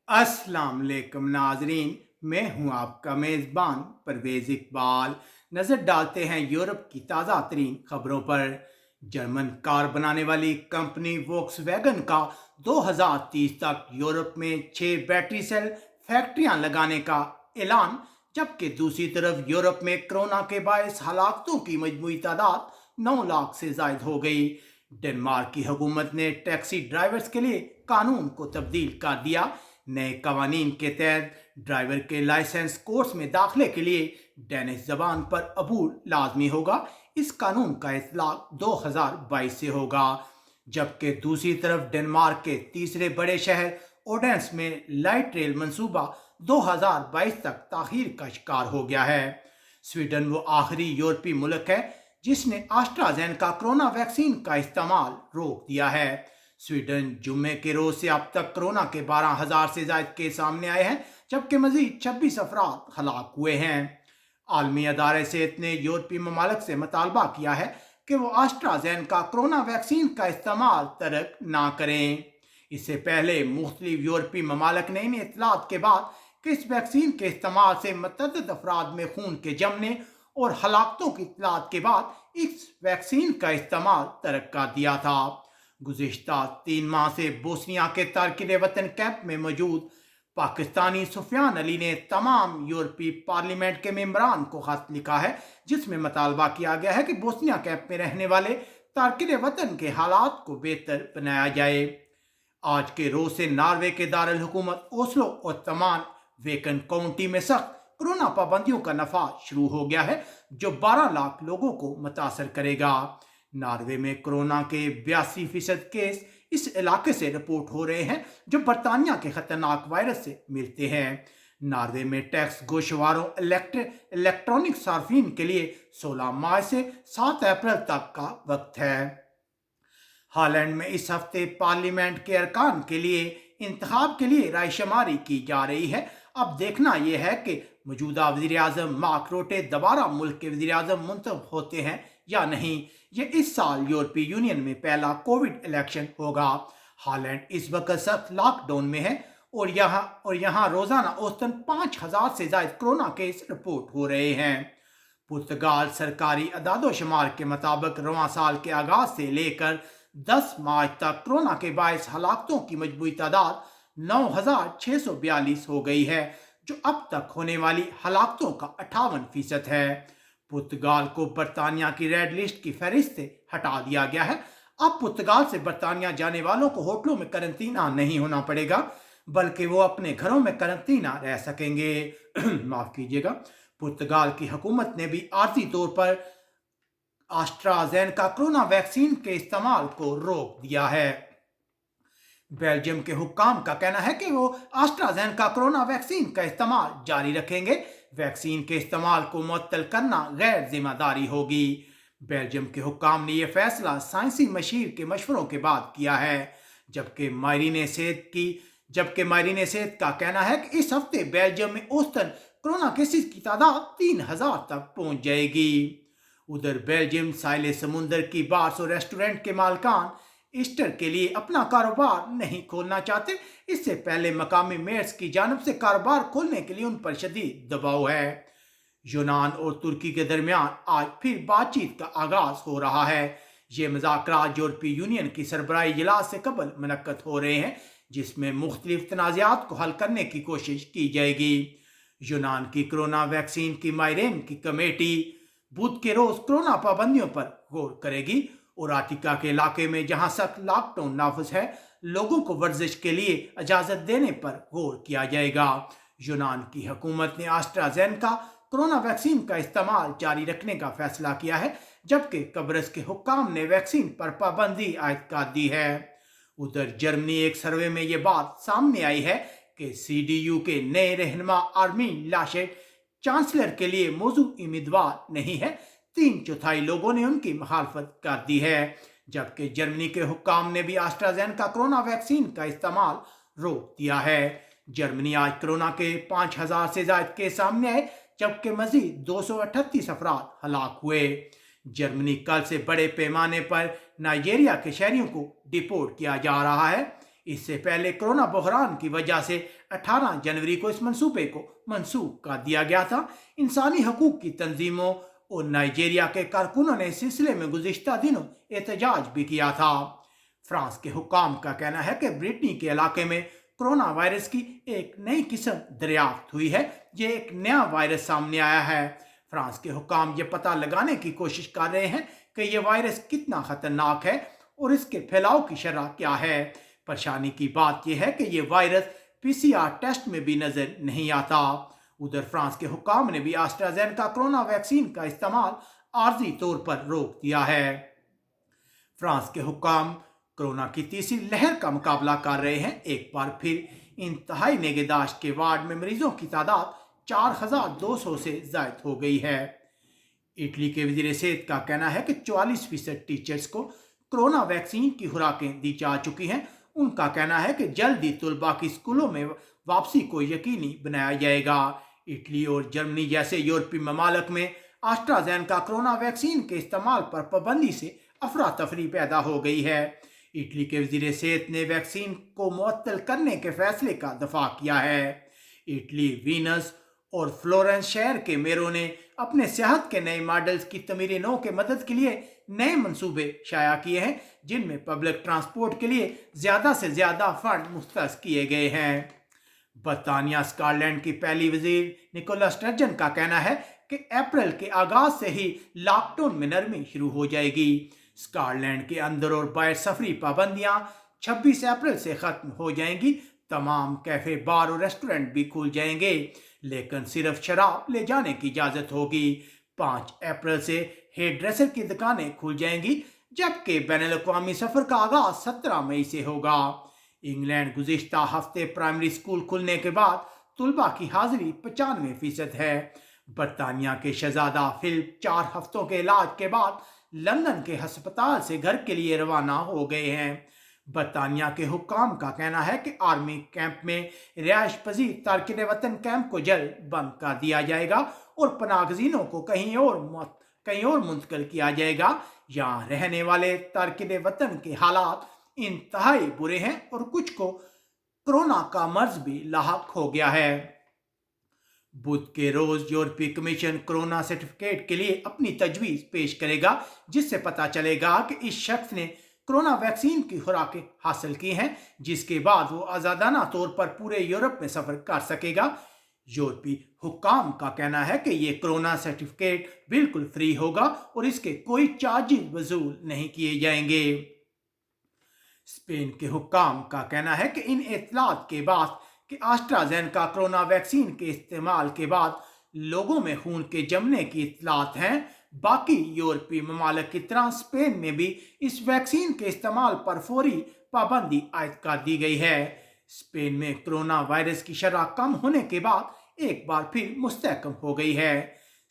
अस्सलाम वालेकुम नाजरीन। मैं हूं आपका मेज़बान परवेज़ इकबाल। नज़र डालते हैं यूरोप की ताज़ा तरीन खबरों पर। जर्मन कार बनाने वाली कंपनी वोक्सवैगन का 2030 तक यूरोप में 6 बैटरी सेल फैक्ट्रियां लगाने का ऐलान, जबकि दूसरी तरफ यूरोप में कोरोना के बायस हलाकतों की मजमूई तादाद 9 लाख से जायद हो गई। डेनमार्क की हुकूमत ने टैक्सी ड्राइवर्स के लिए कानून को तब्दील कर दिया। नए कवानीन के तहत ड्राइवर के लाइसेंस कोर्स में दाखिले के लिए डेनिश जबान पर अबूर लाजमी होगा। इस कानून का इतलाक 2022 से होगा, जबकि दूसरी तरफ डेनमार्क के तीसरे बड़े शहर ओडेंस में लाइट रेल मंसूबा 2022 तक ताखीर का शिकार हो गया है। स्वीडन वो आखिरी यूरोपीय मुल्क है जिसने एस्ट्राजेनेका कोरोना वैक्सीन का इस्तेमाल रोक दिया है। स्वीडन जुम्मे के रोज से अब तक कोरोना के 12,000 से ज्यादा केस सामने आए हैं, जबकि मजीद 26 अफराद हलाक हुए हैं। आलमी अदारे सेहत ने यूरोपीय ममालिक से मुतालबा किया है कि वो एस्ट्राजेनेका कोरोना वैक्सीन का इस्तेमाल तर्क ना करें। इससे पहले मुख्तलिफ यूरोपीय ममालिक ने इन इतलात के बाद कि इस वैक्सीन के इस्तेमाल से मतअद्दिद अफराद में खून के जमने और हलाकतों की इतलात के बाद इस वैक्सीन का इस्तेमाल तर्क कर दिया था। गुज़िश्ता 3 माह से बोस्निया के तारकिन वतन कैंप में मौजूद पाकिस्तानी सुफियान अली ने तमाम यूरोपीय पार्लियामेंट के मेंबरान को खत लिखा है, जिसमें मुतालबा किया गया है कि बोस्निया कैंप में रहने वाले तारकिन वतन के हालात को बेहतर बनाया जाए। आज के रोज से नॉर्वे के दारुल हुकूमत ओस्लो और तमान वेकन काउंटी में सख्त कोरोना पाबंदियों का नफाज शुरू हो गया है, जो 12 लाख लोगों को मुतासर करेगा। नॉर्वे में कोरोना के 82% केस इस इलाके से रिपोर्ट हो रहे हैं, जो बरतानिया के खतरनाक वायरस से मिलते हैं। नॉर्वे में टैक्स गोशवारों इलेक्ट्रॉनिक सार्फिन के लिए 16 मार्च से 7 अप्रैल तक का वक्त है। हॉलैंड में इस हफ्ते पार्लियामेंट के अरकान के लिए इंतखाब के लिए रायशुमारी की जा रही है। अब देखना यह है कि मौजूदा वज़ीर आज़म मार्क रूटे दोबारा मुल्क के वज़ीर आज़म मुंतखब होते हैं या नहीं। ये इस साल यूरोपीय यूनियन में पहला कोविड इलेक्शन होगा। हॉलैंड इस वक्त सख्त लॉकडाउन में है और यहाँ रोजाना औसतन 5,000 से ज्यादा कोरोना केस रिपोर्ट हो रहे हैं। पुर्तगाल सरकारी अदाद-ओ-शुमार के मुताबिक रवां साल के आगाज से लेकर 10 मार्च तक कोरोना के बायस हलाकतों की मजमूई तादाद 9,642 हो गई है, जो अब तक होने वाली हलाकतों का 58% है। पुर्तगाल को बरतानिया की रेड लिस्ट की फहरिस्त से हटा दिया गया है। अब पुर्तगाल से बरतानिया जाने वालों को होटलों में करंतना नहीं होना पड़ेगा, बल्कि वो अपने घरों में करंतना रह सकेंगे। माफ कीजिएगा। पुर्तगाल की हुकूमत ने भी आर्जी तौर पर एस्ट्राजेनेका कोरोना वैक्सीन के इस्तेमाल को रोक दिया है। बेल्जियम के हुक्काम का कहना है कि वो एस्ट्राजेनेका कोरोना वैक्सीन का इस्तेमाल जारी रखेंगे। वैक्सीन के इस्तेमाल को मुअत्तल करना गैर जिम्मेदारी होगी। बेल्जियम के हुक्काम ने यह फैसला साइंसी मशीर के मशवरों के बाद किया है, जबकि माहिरीन सेहत का कहना है कि इस हफ्ते बेल्जियम में औसतन कोरोना केसेस की तादाद 3,000 तक पहुंच जाएगी। उधर बेल्जियम साहिल समुंदर की बार्स और रेस्टोरेंट के मालकान ईस्टर के लिए अपना कारोबार नहीं खोलना चाहते। इससे पहले मकामी मेयर्स की जानब से कारोबार खोलने के लिए उन पर शदीद दबाव है। यूनान और तुर्की के दरमियान आज फिर बातचीत का आगाज हो रहा है। ये मुज़ाकरात यूरोपीय यूनियन की सरबराही इजलास से कबल मुनक्कद हो रहे हैं, जिसमें मुख्तलिफ तनाज़ात को हल करने की कोशिश की जाएगी। यूनान की कोरोना वैक्सीन की माहिरीन की कमेटी बुध के रोज कोरोना पाबंदियों पर गौर करेगी और आटिका के इलाके में जहां सख्त लॉकडाउन नाफिज है, लोगों को वर्जिश के लिए इजाजत देने पर गौर किया जाएगा। यूनान की हुकूमत ने एस्ट्राजेनेका कोरोना वैक्सीन का इस्तेमाल जारी रखने का फैसला किया है, जबकि कब्रस के हुक्काम ने वैक्सीन पर पाबंदी आयद कर दी है। उधर जर्मनी एक सर्वे में यह बात सामने आई है कि CDU के नए रहनुमा आर्मिन लाशेट चांसलर के लिए मौजूद उम्मीदवार नहीं है। 3/4 लोगों ने उनकी मुखालफत कर दी है, जबकि जर्मनी के हुक्काम ने भी एस्ट्राजेनेका कोरोना वैक्सीन का इस्तेमाल रोक दिया है। जर्मनी आज कोरोना के 5,000 से ज्यादा केस सामने आए, जबकि मजीद 238 अफराद हलाक हुए। जर्मनी कल से बड़े पैमाने पर नाइजीरिया के शहरियों को डिपोर्ट किया जा रहा है। इससे पहले कोरोना बहरान की वजह से 18 जनवरी को इस मंसूबे को मंसूख कर दिया गया था। इंसानी हकूक की तंजीमों और नाइजीरिया के कारकुनों ने इस सिलसिले में गुज़िश्ता दिनों एहतजाज भी किया था। फ्रांस के हुक्काम का कहना है कि ब्रिटेन के इलाके में कोरोना वायरस की एक नई किस्म दरियाफ्त हुई है। ये एक नया वायरस सामने आया है। फ्रांस के हुक्काम ये पता लगाने की कोशिश कर रहे हैं कि यह वायरस कितना खतरनाक है और इसके फैलाव की शरह क्या है। परेशानी की बात यह है कि यह वायरस पीसीआर टेस्ट में भी नजर नहीं आता। उधर फ्रांस के हुक्काम ने भी एस्ट्राजेनेका कोरोना वैक्सीन का इस्तेमाल आर्जी तौर पर रोक दिया है। फ्रांस के हुक्काम कोरोना की तीसरी लहर का मुकाबला कर रहे हैं। एक बार फिर इंतहाई निगहदाश्त के वार्ड में मरीजों की तादाद 4200 से ज्यादा हो गई है। इटली के वजीर सेहत का कहना है कि 44% टीचर्स को कोरोना वैक्सीन की खुराकें दी जा चुकी हैं। उनका कहना है कि जल्द ही तलबा की स्कूलों में वापसी को यकीनी बनाया जाएगा। इटली और जर्मनी जैसे यूरोपीय ममालिक में एस्ट्राजेनेका कोरोना वैक्सीन के इस्तेमाल पर पाबंदी से अफरा तफरी पैदा हो गई है। इटली के वजीर सेहत ने वैक्सीन को मुअत्तल करने के फैसले का दफा किया है। इटली, वीनस और फ्लोरेंस शहर के मेयरों ने अपने सेहत के नए मॉडल्स की तमीर नौ के मदद के लिए नए मंसूबे शाया किए हैं, जिनमें पब्लिक ट्रांसपोर्ट के लिए ज़्यादा से ज़्यादा फंड मुख्तस किए गए हैं। बरतानिया स्कॉटलैंड की पहली वजीर निकोला स्टर्जन का कहना है कि अप्रैल के आगाज से ही लॉकडाउन में नरमी शुरू हो जाएगी। स्कॉटलैंड के अंदर और बाहर सफरी पाबंदियां 26 अप्रैल से खत्म हो जाएंगी। तमाम कैफे, बार और रेस्टोरेंट भी खुल जाएंगे, लेकिन सिर्फ शराब ले जाने की इजाजत होगी। 5 अप्रैल से हेयर ड्रेसर की दुकानें खुल जाएंगी, जबकि बैनुल-अक़वामी सफर का आगाज 17 मई से होगा। इंग्लैंड गुज़िश्ता हफ्ते प्राइमरी स्कूल खुलने के बाद तुलबा की हाजिरी 95% है। बरतानिया के शहजादा फिलिप 4 हफ्तों के इलाज के बाद लंदन के हस्पताल से घर के लिए रवाना हो गए हैं। बरतानिया के हुक्काम का कहना है कि आर्मी कैंप में रिहाइश पजीर तारकिन वतन कैंप को जल्द बंद कर दिया जाएगा और पनागज़ीनों को कहीं और मुंतकिल किया जाएगा। यहाँ रहने वाले तारकिन वतन के हालात इंतहाई बुरे हैं और कुछ को कोरोना का मर्ज भी लाहक हो गया है। बुध के रोज यूरोपीय कमीशन कोरोना सर्टिफिकेट के लिए अपनी तजवीज़ पेश करेगा, जिससे पता चलेगा कि इस शख्स ने कोरोना वैक्सीन की खुराकें हासिल की हैं, जिसके बाद वो आज़ादाना तौर पर पूरे यूरोप में सफ़र कर सकेगा। यूरोपीय हुक्काम का कहना है कि ये कोरोना सर्टिफिकेट बिल्कुल फ्री होगा और इसके कोई चार्जेस वसूल नहीं किए जाएंगे। स्पेन के हुक्काम का कहना है कि इन इत्तलात के बाद कि एस्ट्राजेनेका कोरोना वैक्सीन के इस्तेमाल के बाद लोगों में खून के जमने की इत्तलात हैं। बाकी यूरोपीय ममालिक की तरह स्पेन में भी इस वैक्सीन के इस्तेमाल पर फौरी पाबंदी आयद कर दी गई है। स्पेन में कोरोना वायरस की शरह कम होने के बाद एक बार फिर मुस्तहकम हो गई है।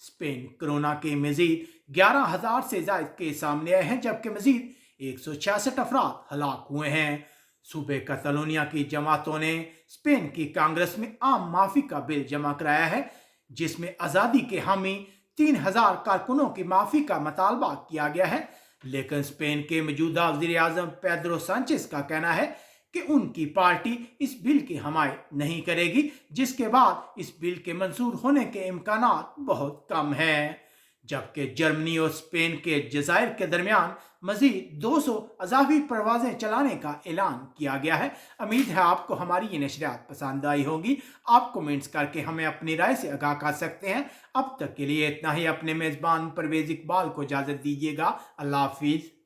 स्पेन कोरोना के मजीद 11,000 से ज्यादा केस सामने आए हैं, जबकि मजीद 166 अफराद हलाक हुए हैं। सूबे कैटालोनिया की जमातों ने स्पेन की कांग्रेस में आम माफी का बिल जमा कराया है, जिसमें आज़ादी के हामी 3,000 कारकुनों की माफी का मुतालबा किया गया है। लेकिन स्पेन के मौजूदा वज़ीर आज़म पेड्रो सांचेस का कहना है कि उनकी पार्टी इस बिल की हमायत नहीं करेगी, जिसके बाद इस बिल के मंजूर होने के इम्कानात बहुत कम हैं। जबकि जर्मनी और स्पेन के जज़ायर के दरमियान मजीद 200 अज़ाफ़ी परवाज़ें चलाने का ऐलान किया गया है। उम्मीद है आपको हमारी ये नशरियात पसंद आई होगी। आप कमेंट्स करके हमें अपनी राय से आगाह कर सकते हैं। अब तक के लिए इतना ही। अपने मेज़बान परवेज़ इकबाल को इजाज़त दीजिएगा। अल्लाह हाफिज़।